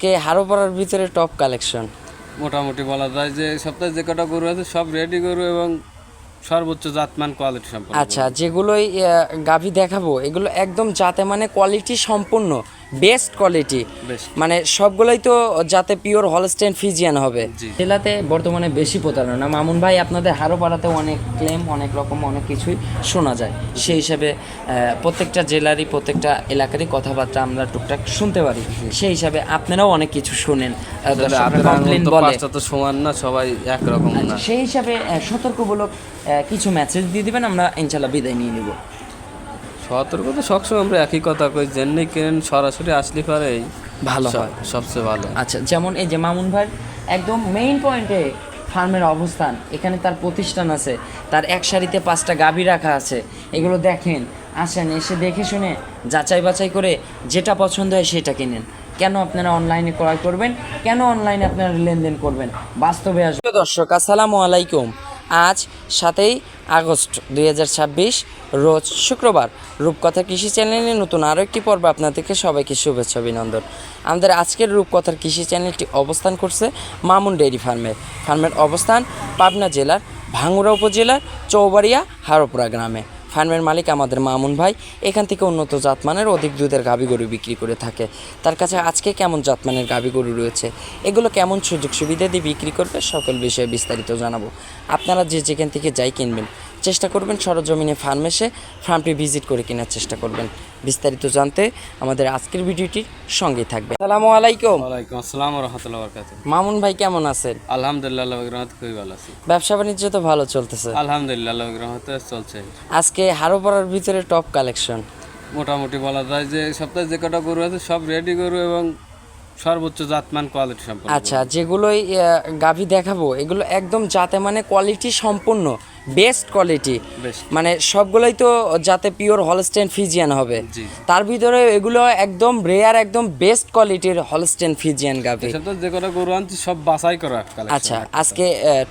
আজকে হারোপাড়ার ভিতরে top collection. মোটামুটি বলা যায় যে সপ্তাহে যে কটা গরু আছে সব রেডি গরু এবং সর্বোচ্চ জাতমান কোয়ালিটি সম্পন্ন। আচ্ছা, যেগুলোই গাভী দেখাবো এগুলো একদম যাতে মানে কোয়ালিটি সম্পূর্ণ বেস্ট কোয়ালিটি, মানে সবগুলোই তো যাতে পিওর হলস্টেইন ফ্রিজিয়ান হবে। জেলাতে বর্তমানে বেশি প্রতারণা মামুন ভাই, আপনাদের হারোপাড়াতে অনেক ক্লেম অনেক রকম অনেক কিছুই শোনা যায়, সেই হিসাবে প্রত্যেকটা জেলারই প্রত্যেকটা এলাকারই কথাবার্তা আমরা টুকটাক শুনতে পারি, সেই হিসাবে আপনারাও অনেক কিছু শুনেন, কমপ্লেন বলে তো সমান না, সবাই একরকম না, সেই হিসাবে সতর্কমূলক কিছু মেসেজ দিয়ে দিবেন, আমরা ইনশাল্লাহ বিদায় নিয়ে নিব। সতর্ক তো সবসময় আমরা একই কথা কই, জেনে কেন সরাসরি আসলে পারেই ভালো হয়, সবচেয়ে ভালো। আচ্ছা, যেমন এই যে মামুন ভাই একদম মেইন পয়েন্টে ফার্মের অবস্থান, এখানে তার প্রতিষ্ঠান আছে, তার এক সারিতে 5টা গাভী রাখা আছে, এগুলো দেখেন, আসেন এসে দেখে শুনে যাচাই বাছাই করে যেটা পছন্দ হয় সেটা কিনেন। কেন আপনারা অনলাইনে ক্রয় করবেন, কেন অনলাইনে আপনারা লেনদেন করবেন, বাস্তবে আসবে। দর্শক আসসালামু আলাইকুম, আজ 7ই আগস্ট 2026 রোজ শুক্রবার, রূপকথা কৃষি চ্যানেলে নতুন আরও একটি পর্ব আপনাদেরকে সবাইকে শুভেচ্ছা অভিনন্দন। আমাদের আজকের রূপকথার কৃষি চ্যানেলটি অবস্থান করছে মামুন ডেইরি ফার্মের অবস্থান পাবনা জেলার ভাঙ্গুড়া উপজেলার চৌবাড়িয়া হারোপাড়া গ্রামে। ফার্মের মালিক আমাদের মামুন ভাই, এখান থেকে উন্নত জাতমানের অধিক দুধের গাভী গরু বিক্রি করে থাকে। তার কাছে আজকে কেমন জাতমানের গাভী গরু রয়েছে, এগুলো কেমন সুযোগ সুবিধা দিয়ে বিক্রি করবে, সকল বিষয়ে বিস্তারিত জানাবো। আপনারা যে যেখান থেকে যাই কিনবেন চেষ্টা করবেন সরজমিনে ফার্ম এসে ফার্মটি ভিজিট করে কেনার চেষ্টা করবেন। বিস্তারিত জানতে আমাদের আজকের ভিডিওটির সঙ্গেই থাকবে। আসসালামু আলাইকুম। ওয়ালাইকুম আসসালাম ওয়া রাহমাতুল্লাহি ওয়া বারাকাতুহু। মামুন ভাই কেমন আছেন? আলহামদুলিল্লাহ, আল্লাহর রহমতে খুবই ভালো আছি। ব্যবসা বাণিজ্য তো ভালো চলতেছে? আলহামদুলিল্লাহ, আল্লাহর রহমতে চলছে। আজকে হারোপাড়ার ভিতরে টপ কালেকশন। মোটামুটি বলা যায় যে সপ্তাহে যে কটা গরু আছে সব রেডি গরু এবং সর্বোচ্চ জাতমান কোয়ালিটি সম্পন্ন। আচ্ছা, যেগুলোই গাভী দেখাবো এগুলো একদম যাতে মানে কোয়ালিটি সম্পূর্ণ বেস্ট কোয়ালিটি, মানে সবগুলোই তো যাতে পিওর হলস্টেইন ফ্রিজিয়ান হবে, তার ভিতরে এগুলো একদম রেয়ার একদম বেস্ট কোয়ালিটির হলস্টেইন ফ্রিজিয়ান গাভী। যে কটা গরু আনছি সব বাছাই করা কালেকশন। আচ্ছা, আজকে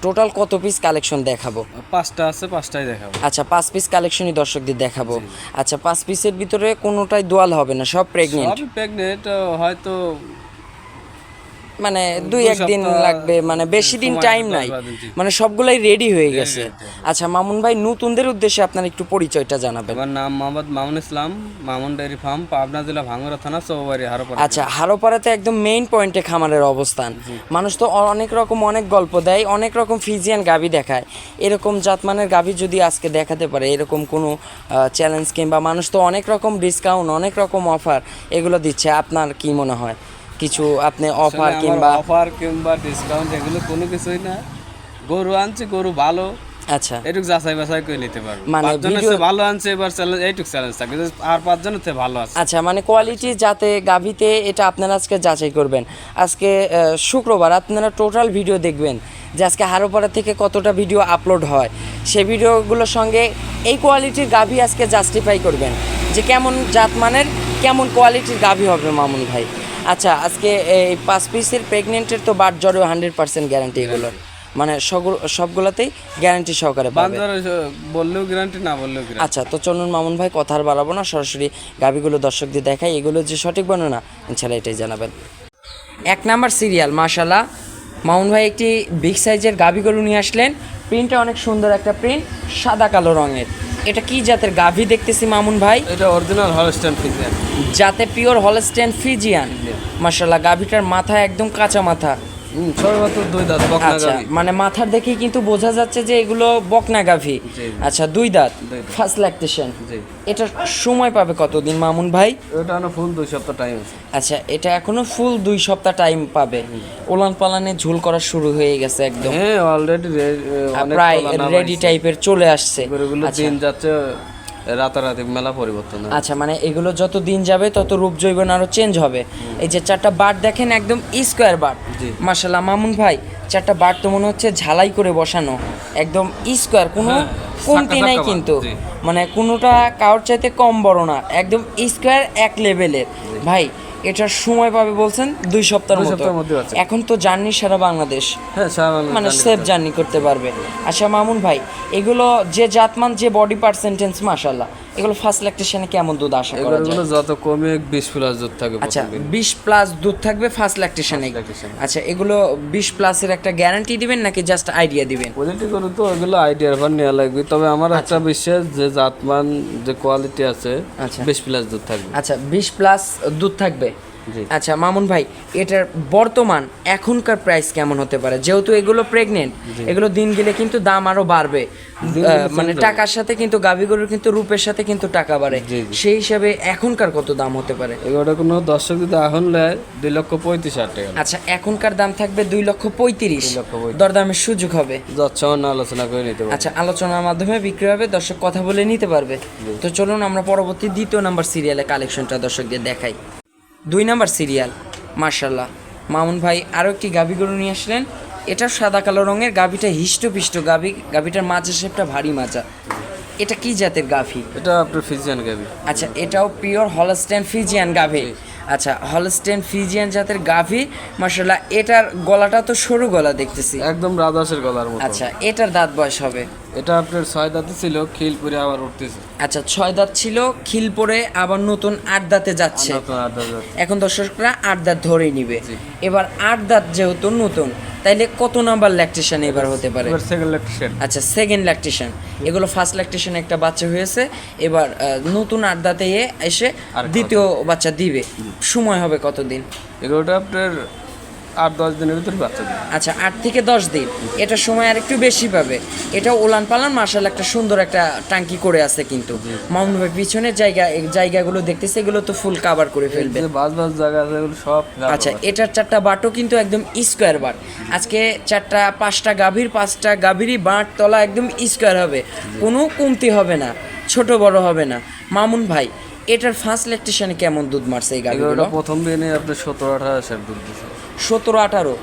টোটাল কত পিস কালেকশন দেখাবো? 5টা আছে, 5টাই দেখাবো। আচ্ছা, 5 পিস কালেকশনই দর্শকদের দেখাবো। আচ্ছা, 5 পিসের ভিতরে কোনোটাই দোয়াল হবে না, সব প্রেগনেন্ট? সব প্রেগনেন্ট, হয়তো মানে 2-1 দিন লাগবে, মানে বেশি দিন টাইম নাই, মানে সবগুলাই রেডি হয়ে গেছে। আচ্ছা মামুন ভাই, নতুনদের উদ্দেশ্যে আপনার একটু পরিচয়টা জানাবেন। আমার নাম মোহাম্মদ মামুন ইসলাম, মামুন ডেইরি ফার্ম, পাবনা জেলা ভাঙ্গুড়া থানা চৌবাড়ি হারোপাড়া। আচ্ছা, হারোপাড়াতে একদম মেইন পয়েন্টে খামারের অবস্থান। মানুষ তো অনেক রকম অনেক গল্প দেয়, অনেক রকম ফ্রিজিয়ান গাভী দেখায়, এরকম জাতমানের গাভী যদি আজকে দেখাতে পারে, এরকম কোনো চ্যালেঞ্জ কিংবা মানুষ তো অনেক রকম ডিসকাউন্ট অনেক রকম অফার এগুলো দিচ্ছে, আপনার কি মনে হয় কিছু আপনি অফার কিংবা ডিসকাউন্ট এগুলো কোনো কিছুই না, গরু আনছে গরু ভালো, আচ্ছা এইটুক যাচাই বাছাই করে নিতে পারবে, মানে ভালো আনছে এবার চ্যালেঞ্জ, এইটুক চ্যালেঞ্জ থাকবে আর 5 জনের থেকে ভালো আছে। আচ্ছা, মানে কোয়ালিটি যাতে গাভীতে, এটা আপনারা আজকে যাচাই করবেন। আজকে শুক্রবার আপনারা টোটাল ভিডিও দেখবেন যে আজকে হারোপাড়া থেকে কতটা ভিডিও আপলোড হয়, সেই ভিডিওগুলোর সঙ্গে এই কোয়ালিটির গাভী আজকে জাস্টিফাই করবেন যে কেমন জাতমানের কেমন কোয়ালিটির গাভী হবে মামুন ভাই। আচ্ছা, আজকে এই 5 পিসের প্রেগনেন্টের তো বাট জ্বরে 100% গ্যারান্টি, এগুলোর মানে সবগুলোতেই গ্যারান্টি সহকারে পাবে, বললেও গ্যারান্টি না বললেও গ্যারান্টি। আচ্ছা, তো চলুন মামুন ভাই কথা আর বাড়াবো না, সরাসরি গাভীগুলো দর্শকদের দেখাই, এগুলো যে সঠিক বর্ণনা ইনশাল্লাহ এটাই জানাবেন। 1 নাম্বার সিরিয়াল, মাশাআল্লাহ মামুন ভাই একটি বিগ সাইজের গাভী গরু নিয়ে আসলেন, প্রিন্টটা অনেক সুন্দর একটা প্রিন্ট, সাদা কালো রঙের। এটা কি জাতের গাভী দেখতেছি মামুন ভাই? এটা অরিজিনাল হলস্টেইন ফ্রিজিয়ান, যাতে পিওর হলস্টেইন ফ্রিজিয়ান। মাশাআল্লাহ, গাভীটার মাথা একদম কাঁচা মাথা, সর্বত 2 দাঁত বকনা গাভী। আচ্ছা, মানে মাথার দেখেই কিন্তু বোঝা যাচ্ছে যে এগুলো বকনা গাভী। আচ্ছা, 2 দাঁত, ফার্স্ট ল্যাকটেশন। এটা সময় পাবে কতদিন মামুন ভাই? এটা না ফুল 2 সপ্তাহ টাইম আছে। আচ্ছা, এটা এখনো ফুল 2 সপ্তাহ টাইম পাবে। ওলান পালানে ঝুল করা শুরু হয়ে গেছে একদম, হ্যাঁ অলরেডি প্রায় রেডি টাইপের চলে আসছে। গরুগুলো দিন যাচ্ছে রাতারাতি মেলা পরিবর্তন। আচ্ছা, মানে এগুলো যত দিন যাবে তত রূপ জৈবন আরো চেঞ্জ হবে। এই যে 4টা বাট দেখেন, একদম স্কোয়ার বাট। মাশাআল্লাহ মামুন ভাই, 4টা বাট তো মনে হচ্ছে ঝালাই করে বসানো, একদম স্কোয়ার, কোনো কমতি নাই কিন্তু, মানে কোনোটা কারোর চাইতে কম বড় না, একদম স্কোয়ার এক লেভেলের। ভাই এটার সময় পাবে বলছেন 2 সপ্তাহের মধ্যে। এখন তো জার্নি সারা বাংলাদেশ, মানে সেফ জার্নি করতে পারবে। আচ্ছা মামুন ভাই, এগুলো যে জাতমান যে বডি পার্সেন্টেজ মাশাআল্লাহ, এগুলো ফার্স্ট ল্যাকটেশনে কেমন দুধ আশা করা যায়? এগুলো যত কমে 20+ দুধ থাকে আচ্ছা প্রথম দিন। 20+ দুধ থাকবে ফার্স্ট ল্যাকটেশনে। lactation-এ। আচ্ছা এগুলো 20+ এর একটা গ্যারান্টি দিবেন নাকি জাস্ট আইডিয়া দিবেন? কোয়ালিটি গরু তো এগুলো আইডিয়ার ভার নেওয়া লাগবে, তবে আমার একটা বিশ্বাস যে জাতমান যে কোয়ালিটি আছে আচ্ছা। 20+ দুধ থাকবে। আচ্ছা 20+ দুধ থাকবে। জি। আচ্ছা মামুন ভাই, এটার বর্তমান এখনকার প্রাইস কেমন হতে পারে? যেহেতু এগুলো প্রেগনেন্ট, এগুলো দিন গেলে কিন্তু দাম আরো বাড়বে, মানে টাকার সাথে কিন্তু গাভী গরুর কিন্তু রূপের সাথে কিন্তু টাকা বাড়ে, জি, জি। সেই হিসাবে এখনকার কত দাম হতে পারে? এগুলো কোনো দর্শক যদি এখন নেয় 2,35,000 টাকা। আচ্ছা এখনকার দাম থাকবে 2,35,000, 2,35,000 দরদামের সুযোগ হবে। যাচ্ছে অন্য আলোচনা করে নিতে পারবে। আচ্ছা আলোচনার মাধ্যমে বিক্রি হবে, দর্শক কথা বলে নিতে পারবে। তো চলুন আমরা পরবর্তী দ্বিতীয় নাম্বার সিরিয়ালে কালেকশনটা দর্শকদের দেখাই। 2 নাম্বার সিরিয়াল, মার্শাল্লাহ মামুন ভাই আরও একটি গাভী গরু নিয়ে আসলেন। এটা সাদা কালো রঙের, গাভীটা হিষ্টপিষ্ট গাভী, গাভীটার মাঝের শেপটা ভারী মাজা। এটা কি জাতের গাভী? এটা আপনার ফিজিয়ান গাবি। আচ্ছা এটাও পিওর হলস্টেইন ফ্রিজিয়ান গাভী। আচ্ছা হলস্টেইন ফ্রিজিয়ান জাতের গাভী, মার্শাল্লাহ এটার গলাটা তো সরু গলা দেখতেছি। একদম রাজহাঁসের গলার মতো। আচ্ছা এটার দাঁত বয়স হবে? এটা আপনার 6 দাঁতে ছিল, খিলপুরে আবার উঠতেছে। আচ্ছা 6 দাঁত ছিল, খিল পরে আবার নতুন 8 দাঁতে যাচ্ছে। নতুন আট দাঁত যাচ্ছে। এখন দর্শকরা 8 দাঁত ধরেই নিবে। জি। এবার 8 দাঁত যেহেতু নতুন, তাইলে কত নাম্বার ল্যাকটেশন এবার হতে পারে? এবার সেকেন্ড ল্যাকটেশন। আচ্ছা সেকেন্ড ল্যাকটেশন। এগুলো ফার্স্ট ল্যাকটেশনে একটা বাচ্চা হয়েছে, এবার নতুন 8 দাঁতে এসে আরেকটা দ্বিতীয় বাচ্চা দিবে। সময় হবে কতদিন? এগুলোটা আপনার 8-10 দিনের ভিতরে বাচ্চা দেবে। আচ্ছা 8 থেকে 10 দিন, এটার সময় আর একটু বেশি পাবে। এটা ওলান পালান মার্শাল একটা সুন্দর একটা টাঙ্কি করে আছে, কিন্তু মামুন ভাই পিছনের জায়গাগুলো দেখতেছে, এগুলো তো ফুল কাভার করে ফেলবে। যে বাস জায়গা আছে এগুলো সব আচ্ছা এটার 4টা বাটও কিন্তু একদম স্কোয়ার বাট। আজকে 5টা গাভীরই বাট তলা একদম স্কোয়ার হবে, কোনো কমতি হবে না, ছোট বড় হবে না। মামুন ভাই এটার ফার্স্ট ল্যাকটেশনে কেমন দুধ মারছে এই গাভীগুলো? এগুলো প্রথম দিনে আপনার 17-18 দুধ দিচ্ছে। 17-18।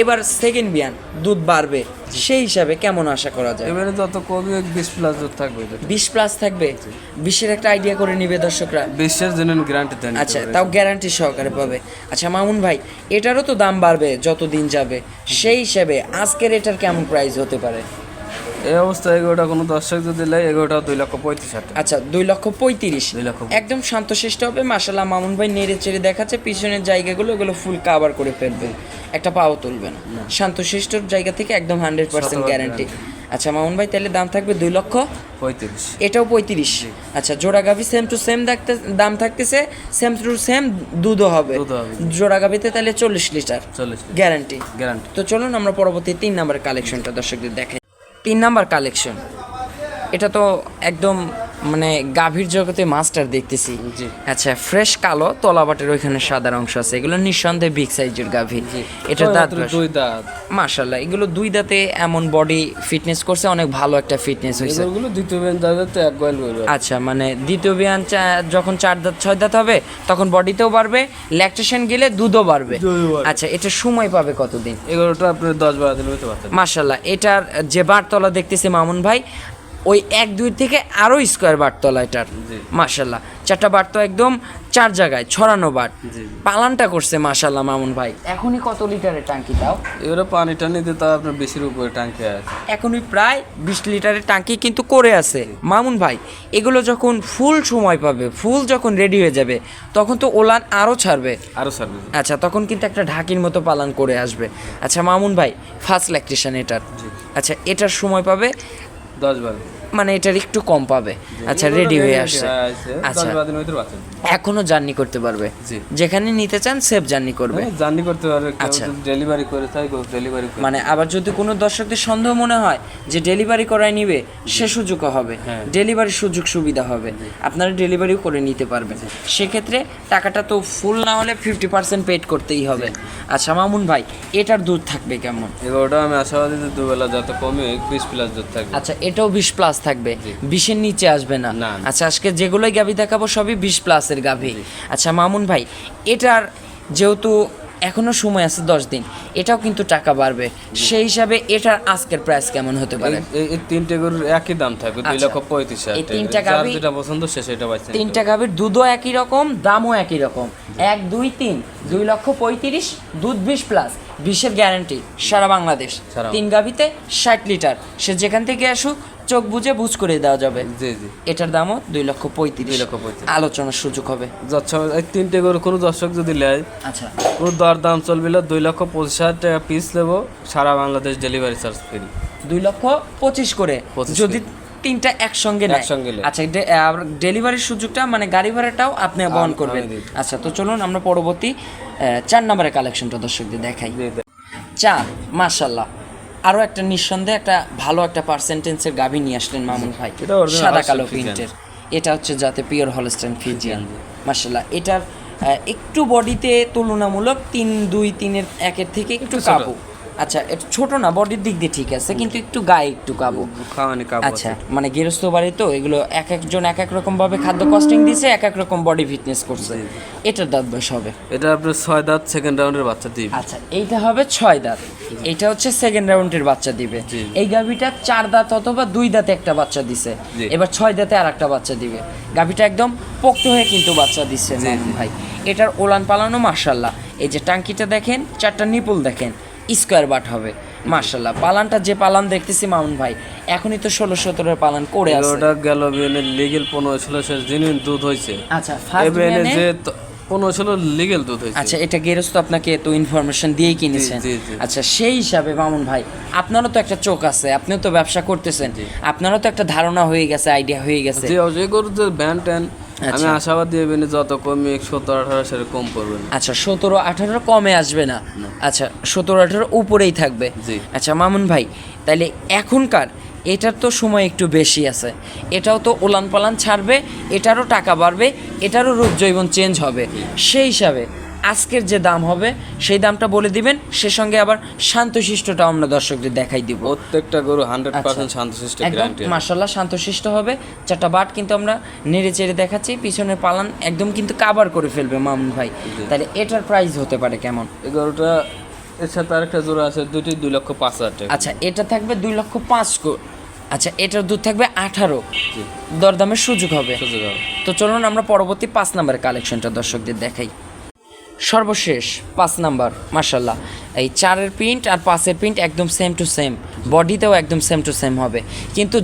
এবার সেকেন্ড বিয়ান দুধ বাড়বে, সেই হিসাবে কেমন আশা করা যায়? এবারে যত কমে 20+ দুধ থাকবে। 20+ থাকবে। 20-এর একটা আইডিয়া করে নিবে দর্শকরা। 20-এর জন্য গ্যারান্টি দেন। আচ্ছা তাও গ্যারান্টি সহকারে পাবে। আচ্ছা মামুন ভাই এটারও তো দাম বাড়বে যত দিন যাবে, সেই হিসেবে আজকের এটার কেমন প্রাইস হতে পারে? এই অবস্থায় এগুলোটা কোনো দর্শক যদি নেয় এগুলোটা 2,35,000 টাকা। আচ্ছা 2,35,000। 2,35,000 একদম শান্তশিষ্ট হবে, মাশাল্লাহ মামুন ভাই নেড়ে চেড়ে দেখাচ্ছে, পিছনের জায়গাগুলো এগুলো ফুল কাভার করে ফেলবে, একটা পাও তুলবে না। শান্তশিষ্টর জায়গা থেকে একদম 100% গ্যারান্টি। আচ্ছা মামুন ভাই তাহলে দাম থাকবে 2,35,000। এটাও 35। আচ্ছা জোড়া গাভি সেম টু সেম দাম থাকতেছে, সেম টু সেম দুধও হবে। জোড়া গাভিতে তাহলে 40 লিটার 40 গ্যারান্টি। গ্যারান্টি। তো চলুন আমরা পরবর্তী 3 নাম্বার কালেকশনটা দর্শকদের দেখাই। 3 নাম্বার কালেকশন, এটা তো একদম মানে গাভীর জগতে মাস্টার দেখতেছি। জি। আচ্ছা ফ্রেশ কালো, তলাবাটের ওইখানে সাদার অংশ আছে, এগুলো নিঃসন্দেহে বিগ সাইজের গাভী। এটা দাঁত দুই দাঁত। মাশাল্লাহ এগুলো 2 দাঁতে এমন বডি ফিটনেস করছে, অনেক ভালো একটা ফিটনেস হয়েছে। এগুলো দ্বিতীয় বেন দাঁতে তো এক গোয়াল করবে। আচ্ছা মানে দ্বিতীয় বিয়ান যখন 4 দাঁত 6 দাঁত হবে তখন বডিতেও বাড়বে, ল্যাকটেশন গেলে দুধও বাড়বে। আচ্ছা এটা সময় পাবে কতদিন? এগুলোটা আপনার 10-12 দিনের ভিতরে বাচ্চা দেবে। মাশাল্লাহ এটার যে বারতলা দেখতেছি মামুন ভাই, ওই 1-2 থেকে আরো স্কোয়ার বারতলা এটার। জি। মাশাল্লাহ 4টা বার তো একদম 4 জায়গায় ছড়ানো বার। জি। পালানটা করছে মাশাল্লাহ মামুন ভাই। এখনই কত লিটারের টাঙ্কি তাও? এগুলো পানি টানি দিতে আপনার 20-এর উপরে ট্যাঙ্কি আছে। এখনই প্রায় 20 লিটারের টাঙ্কি কিন্তু করে আছে মামুন ভাই। এগুলো যখন ফুল সময় পাবে, ফুল যখন রেডি হয়ে যাবে, তখন তো ওলান আরও ছাড়বে। আরো সার্ভিস। আচ্ছা তখন কিন্তু একটা ঢাকির মতো পালন করে আসবে। আচ্ছা মামুন ভাই ফার্স্ট ল্যাকটেশন এটার। আচ্ছা এটার সময় পাবে 10-12। মানে এটার একটু কম পাবে। আচ্ছা রেডি হয়ে আসছে। আচ্ছা 10-12 দিনের ভিতরে বাচ্চা দেবে। এখনো জার্নি করতে পারবে, জি। যেখানে নিতে চান সেফ জার্নি করবে। জার্নি করতে পারবে। আচ্ছা। ডেলিভারি করে তাই ডেলিভারি করে। মানে আবার যদি কোনো দর্শকদের সন্দেহ মনে হয় যে ডেলিভারি করায় নিবে, সে সুযোগও হবে, হ্যাঁ। ডেলিভারির সুযোগ সুবিধা হবে, আপনারা ডেলিভারিও করে নিতে পারবেন। সেক্ষেত্রে টাকাটা তো ফুল না হলে 50% পেড করতেই হবে। আচ্ছা মামুন ভাই এটার দুধ থাকবে কেমন? এগুলোটা আমি আশাবাদী যে দুবেলা যত কমে 20+ দুধ থাকবে। আচ্ছা এটাও 20+ থাকবে, 20-এর নিচে আসবে না। না। আচ্ছা আজকে যেগুলোই গাভী দেখাবো সবই 20+ এর গাভী। আচ্ছা মামুন ভাই এটার যেহেতু এখনো সময় আছে 10 দিন, এটাও কিন্তু টাকা বাড়বে, সেই হিসাবে এটার আজকের প্রাইস কেমন হতে পারে? এই 3টে গরুর একই দাম থাকবে, 2,35,000 এই 3টা টাকা। যার গাভী, যেটা পছন্দ সে সেটা বাঁচছে। 3টা গাভীর দুধও একই রকম, দামও একই রকম। 1, 2, 3, 2,35,000 দুধ 20+, 20-এর গ্যারান্টি সারা বাংলাদেশ। সারা 3 গাভীতে 60 লিটার, সে যেখান থেকে আসুক চোখ বুঝে বুঝ করে দেওয়া যাবে। জি জি। এটার দামও 2,35,000। 2,35,000 আলোচনার সুযোগ হবে। এই 3টে গরু কোনো দর্শক যদি নেয়, আচ্ছা, পুরো দরদাম চলবে 2,25,000 টাকা পিস নেবো, সারা বাংলাদেশ ডেলিভারি চার্জ ফ্রি। 2,25,000 করে 25 যদি তিনটা একসঙ্গে নেয়। একসঙ্গে নেয়। আচ্ছা, ডেলিভারির সুযোগটা মানে গাড়ি ভাড়াটাও আপনি বহন করবেন। আমি দিই। আচ্ছা, তো চলুন আমরা পরবর্তী 4 নম্বরের কালেকশনটা দর্শকদের দেখাই। জি, জি। 4, মাশাআল্লাহ, আরও একটা নিঃসন্দেহে একটা ভালো একটা পার্সেন্টেন্সের গাভী নিয়ে আসলেন মামুন ভাই, এটা original সাদা Holstein কালো Friesian। প্রিন্টের। এটা হচ্ছে যাতে পিওর হলস্টাইন ফ্রিজিয়ান। জি। মাশাআল্লাহ, এটার একটু বডিতে তুলনামূলক 3-2-3-1 এর থেকে একটু ছোট। কাবু। আচ্ছা, এটা ছোট না, বডির দিক দিয়ে ঠিক আছে, কিন্তু একটু গায়ে একটু কাবু। খাওয়ানি কাবু আচ্ছা, আছে। মানে গৃহস্থ বাড়ি তো, এগুলো এক একজন এক এক রকম ভাবে খাদ্য কস্টিং দিছে, এক এক রকম বডি ফিটনেস করছে। এটার দাঁত বয়স হবে? এটা আপনার 6 দাঁত, সেকেন্ড রাউন্ডের বাচ্চা দিবে। আচ্ছা, এইটা হবে 6 দাঁত, এইটা হচ্ছে সেকেন্ড রাউন্ডের বাচ্চা দিবে। জি। এই গাভিটা 4 দাঁত অথবা 2 দাঁতে একটা বাচ্চা দিছে, জি। এবার 6 দাঁতে আর একটা বাচ্চা দিবে। গাভিটা একদম পোক্ত হয়ে কিন্তু বাচ্চা দিচ্ছে জি, মামুন জি। ভাই। এটার ওলান পালানো মাশাআল্লাহ, এই যে টাঙ্কিটা দেখেন, 4টা নিপুল দেখেন, স্কোয়ার বাট হবে মাশাআল্লাহ। পালানটা যে পালান দেখতেছি মামুন ভাই, এখনই তো 16-17 পালান করে আছে। ওটা গেল বিএনএ লিগেল 15-16 জেনুইন দুধ হয়েছে। আচ্ছা, ফার্স্ট এবিএনএ যে 15-16 লিগেল দুধ হয়েছে। আচ্ছা, এটা গেরস্ত আপনাকে তো ইনফরমেশন দিয়েই কিনেছেন। জি, জি। আচ্ছা, সেই হিসাবে মামুন ভাই, আপনারও তো একটা চোখ আছে, আপনিও তো ব্যবসা করতেছেন, আপনারও তো একটা ধারণা হয়ে গেছে, আইডিয়া হয়ে গেছে। যে যে গরু যে ব্যান ট্যান, আমি আচ্ছা। আশাবাদী এবিএনএ যত কমে 17-18 সেটা কম পড়বে না। আচ্ছা, 17-18 কমে আসবে না। আচ্ছা, 17-18 উপরেই থাকবে। জি। আচ্ছা মামুন ভাই, তাইলে এখনকার এটার তো সময় একটু বেশি আছে, এটাও তো ওলান পালান ছাড়বে, এটারও টাকা বাড়বে, এটারও রূপ জৈবন চেঞ্জ হবে। সেই হিসাবে আজকের যে দাম হবে সেই দামটা বলে দিবেন, সে সঙ্গে আবার শান্তশিষ্টটাও আমরা দর্শকদের দেখাই দিব। প্রত্যেকটা গরু 100% আচ্ছা, শান্তশিষ্ট একদম গ্যারান্টি। মাশাআল্লাহ শান্তশিষ্ট হবে। 4টা বাট কিন্তু আমরা নেড়ে চেড়ে দেখাচ্ছি, পিছনের পালান একদম কিন্তু কাভার করে ফেলবে মামুন ভাই। তাহলে এটার প্রাইস হতে পারে কেমন? এই গরুটা এর সাথে আরেকটা জোড়া আছে, দুটি 2,05,000 টাকা। আচ্ছা, এটা থাকবে 2,05,000। আচ্ছা, এটার দুধ থাকবে 18, দরদামের সুযোগ হবে। সুযোগ হবে। তো চলুন আমরা পরবর্তী 5 নম্বরের কালেকশনটা দর্শকদের দেখাই। সর্বশেষ 5 নাম্বার, মাশাআল্লাহ, এই 4-এর প্রিন্ট আর 5-এর প্রিন্ট একদম সেম টু সেম, বডিতেও একদম সেম টু সেম হবে, কিন্তু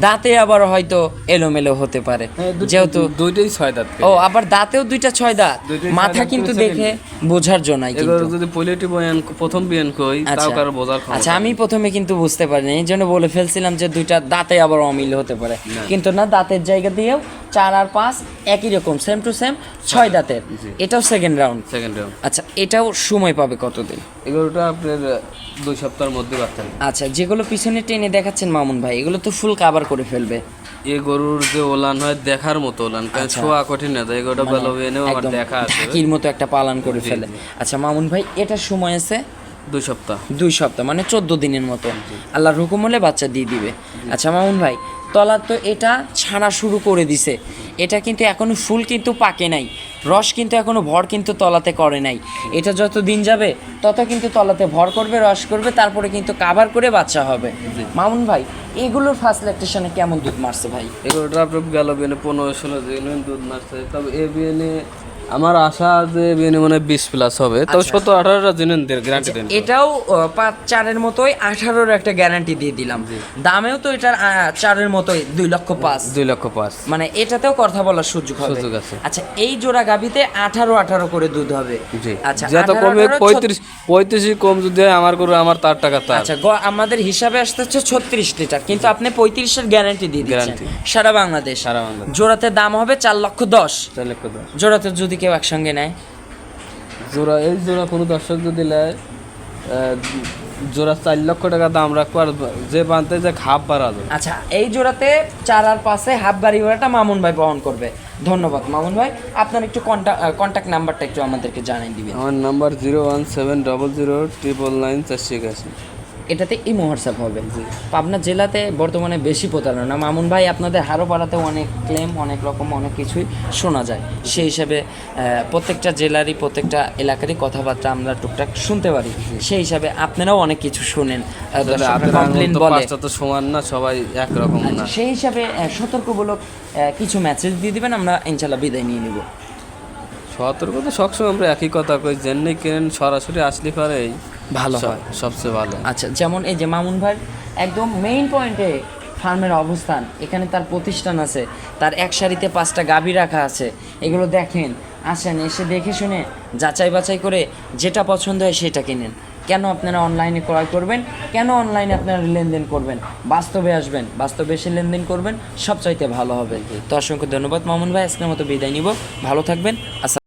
দাঁতে আবার হয়তো এলোমেলো হতে পারে, যেহেতু দুইটাই 6 দাঁত। ও আবার দাঁতেও 2টা 6 দাঁত, দুইটাই ছয় মাথা দাঁত কিন্তু করে দেখে বোঝার জন্যই এই কিন্তু। গরু যদি পলিটি বয়ান প্রথম বিয়ান কই, তাও আচ্ছা কারো বোঝার ক্ষমতা আচ্ছা, আমি প্রথমে কিন্তু বুঝতে পারিনি, এই জন্য বলে ফেলছিলাম যে 2টা দাঁতে আবার অমিল হতে পারে, কিন্তু না, দাঁতের জায়গা দিয়েও 4 আর 5 একই রকম সেম টু সেম 6 দাঁতের। এটাও সেকেন্ড রাউন্ড। Second round. আচ্ছা, এটাও সময় পাবে কতদিন? এই গরুটা আপনার 2 সপ্তাহের মধ্যে বাচ্চা নেবে। আচ্ছা, যেগুলো পিছনে টেনে দেখাচ্ছেন মামুন ভাই, এগুলো তো ফুল কাভার করে ফেলবে। এই গরুর যে ওলান হয় দেখার মতো ওলান, কারণ ছোঁয়া কঠিন না, এই গরুটা ভালো এনেও আমার একদম দেখা আছে। ঢাকির মতো একটা পালন করে ফেলে। আচ্ছা মামুন ভাই, এটার সময় আছে 2 সপ্তাহ। 2 সপ্তাহ, মানে 14 দিনের মতো, আল্লাহর হুকুম হলে বাচ্চা দিয়ে দিবে। আচ্ছা মামুন ভাই, তলা তো এটা ছাড়া শুরু করে দিছে, এটা কিন্তু এখনো ফুল কিন্তু পাকে নাই, রস কিন্তু এখনো ভর কিন্তু তলাতে করে নাই। এটা যত দিন যাবে তত কিন্তু তলাতে ভর করবে, রস করবে, তারপরে কিন্তু কাভার করে বাচ্চা হবে। মামুন ভাই, এগুলোর ফার্স্ট ল্যাকটেশনে কেমন দুধ মারছে ভাই? এই গরুটা আপনার গেল বিয়ানে 15-16 দিন দুধ মারছে, তবে এই বিয়ানে আমার আশা যে বিয়ানে মানে 20+ হবে, তবে 17-18টা দিনের গ্যারান্টি দেন। এটাও 5-4-এর মতোই 18-র একটা গ্যারান্টি দিয়ে দিলাম। দামেও তো এটার 4-এর মতোই 2,05,000, 2,05,000। মানে এটাতেও কথা বলার সুযোগ হবে। সুযোগ আছে। আচ্ছা, এই জোড়া গাভিতে 18 করে দুধ হবে। জি। আচ্ছা, যত 18, কমে 18, 35 কম যদি হয় আমার গরু, আমার তার টাকা তার। আচ্ছা, আমাদের হিসাবে আসতে হচ্ছে 36 লিটার, কিন্তু আপনি 35-এর গ্যারান্টি দিয়ে দিচ্ছেন Guarantee। সারা বাংলাদেশ। সারা বাংলাদেশ। জোড়াতে দাম হবে 4,10,000। 4,10,000 জোড়াতে যদি কেউ একসঙ্গে নেয়, জোড়া, এই জোড়া কোনো দর্শক যদি নেয়, জোড়া 4 লক্ষ টাকা দাম রাখবো, আর যে বানতে যে খাপ বাড়া যাবে। আচ্ছা, এই জোড়াতে 4 আর 5-এ হাফ গাড়ি ভাড়াটা মামুন ভাই বহন করবে। ধন্যবাদ মামুন ভাই, আপনার একটু কন্ট্যাক্ট নাম্বারটা একটু আমাদেরকে জানিয়ে দিবেন। আমার নাম্বার 01700099481। এটাতে ইমো হোয়াটসঅ্যাপ হবে। পাবনা জেলাতে বর্তমানে বেশি প্রতারণা মামুন ভাই, আপনাদের হারোপাড়াতেও অনেক ক্লেম, অনেক রকম অনেক কিছুই শোনা যায়, সেই হিসাবে প্রত্যেকটা জেলারই প্রত্যেকটা এলাকারই কথাবার্তা আমরা টুকটাক শুনতে পারি, সেই হিসাবে আপনারাও অনেক কিছু শুনেন, কমপ্লেন বলে। পাঁচটা তো সমান না, সবাই একরকম না। সেই হিসাবে সতর্কমূলক কিছু মেসেজ দিয়ে দিবেন, আমরা ইনশাল্লাহ বিদায় নিয়ে নেব। সতর্ক তো সবসময় আমরা একই কথা কই, জেনে কেন সরাসরি আসলে পারেই ভালো হয়, সবচেয়ে ভালো। আচ্ছা, যেমন এই যে মামুন ভাই একদম মেইন পয়েন্টে ফার্মের অবস্থান, এখানে তার প্রতিষ্ঠান আছে, তার এক সারিতে 5টা গাভী রাখা আছে। এগুলো দেখেন, আসেন, এসে দেখে শুনে যাচাই বাছাই করে যেটা পছন্দ হয় সেটা কিনেন। কেন আপনারা অনলাইনে ক্রয় করবেন? কেন অনলাইনে আপনারা লেনদেন করবেন? বাস্তবে আসবেন, বাস্তবে এসে লেনদেন করবেন, সবচাইতে ভালো হবে। তো অসংখ্য ধন্যবাদ মামুন ভাই, আজকের মতো বিদায় নিব। ভালো থাকবেন।